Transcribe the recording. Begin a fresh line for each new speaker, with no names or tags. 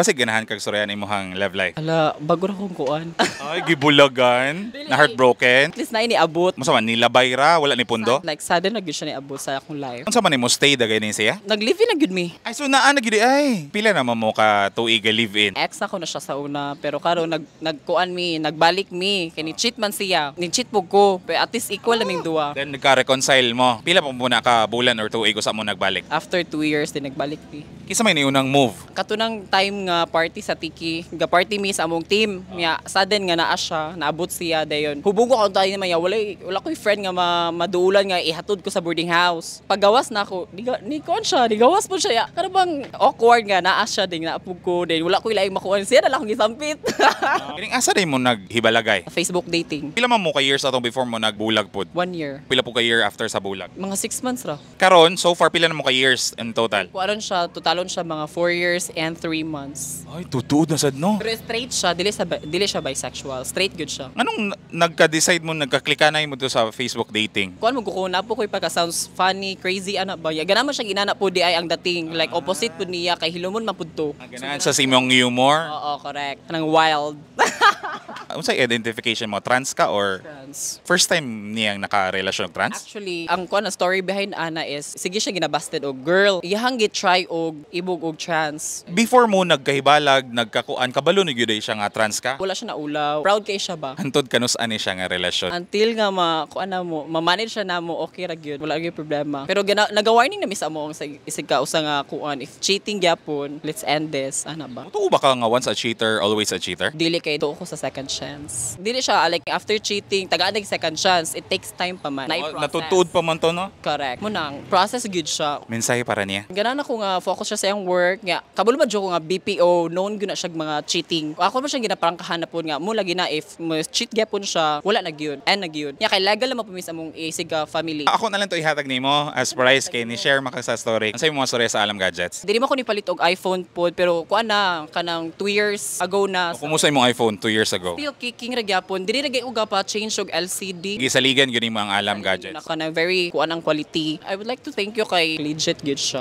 Basi ganahan kag storyahan imong love life.
Ala, bago na kong kuan.
Ay, gibulagan, na heartbroken.
At least na iniabot.
Musa man nilabay ra, wala ni pundo.
Like, sudden na gyud siya niabot sa akong life.
Unsa man nimo stay dagay ni siya?
Nag-live-in na gyud mi.
Ay so naa na gyud ay. Pila na mo ka tuig live in.
Ex na ko na siya sa una, pero karon nagkuan mi, nagbalik mi. Kay ni cheat man siya. Ni cheat pug ko, pero at least equal naming duwa.
Then nagka-reconcile mo. Pila pa muna ka bulan or tuig usa mo nagbalik.
After 2 years din nagbalik mi.
Kisa may niunang move.
Katunang time nga party sa Tiki, ga party mi sa among team. Nya sudden nga naa siya, naabot siya dayon. Hubog ko tayo naman ya, wala ko'y friend nga maduulan nga ihatod ko sa boarding house. Paggawas na ako, ni kon siya, digawas po siya. Ya. Kada bang awkward nga naa siya ding naapog ko din. Wala ko'y laing makuha siya, na lang akong gisampit.
Kining asa din mo naghibalagay?
Facebook dating.
Pila man mo ka years atong before mo nagbulag pod?
1 year.
Pila po ka year after sa bulag?
Mga 6 months ra.
Karon, so far pila na mo ka years in total?
Kuaron siya, totalon siya mga 4 years and 3 months.
Ay, tutuod na sad no.
Pero straight siya, dili siya bisexual. Straight good siya.
Anong nagka-decide mo, nagka-clickanay mo to sa Facebook dating?
Kuan mo ko na po ko'y pagka sounds funny, crazy ana ba. Ya ganaman siya ginana po di ay ang dating. Like opposite po niya kay hilumon mapudto.
Ganahan sa simong humor?
Oo, correct. Anang wild.
Unsay identification mo? Trans ka or
Trans.
first time niyang naka-relasyon og trans?
Actually, ang kuan na story behind ana is sige siya ginabasted og girl. Iyahang gitry og ibog og trans.
Before mo nagkahibalag, nagkakuan, kabalo ni gyud siya nga trans ka?
Wala siya na ulaw. Proud kay siya ba?
Hantod kanus ani siya nga relasyon.
Until nga kuan na mo, ma-manage siya na mo, okay ra gyud. Wala gyud problema. Pero naga-warning na mi sa mo sa isig ka usa nga kuan, if cheating gyapon, let's end this. Ana ba?
Tuo ba ka nga once a cheater, always a cheater?
Dili kay tuo ko sa second chance. Dili siya like after cheating, tagaan nag second chance. It takes time pa man.
Natutuod pa man to no?
Correct. Munang process good siya.
Mensahe para niya.
Ganan ako nga focus siya sa iyang work nga. Kabalo man ko nga BPO, known gyud na siya mga cheating. Ako man siya ginaparangkahan na po nga mo lagi na if mo cheat gyapon siya, wala na gyud. And na gyud. Nya kay legal naman pumis among isig family.
Ako na lang to ihatag nimo as prize kay ni share maka sa story. Unsay mo mga story sa Alam Gadgets?
Dili man ko ni palit og iPhone pod pero kuan na kanang 2 years ago na.
Kumusta imong iPhone 2 years ago?
Still kicking ra gyapon. Dili ra gyud uga pa change og LCD.
Gisaligan gyud mo ang Alam Gadgets.
Naka na very kuan ang quality. I would like to thank you kay legit good siya.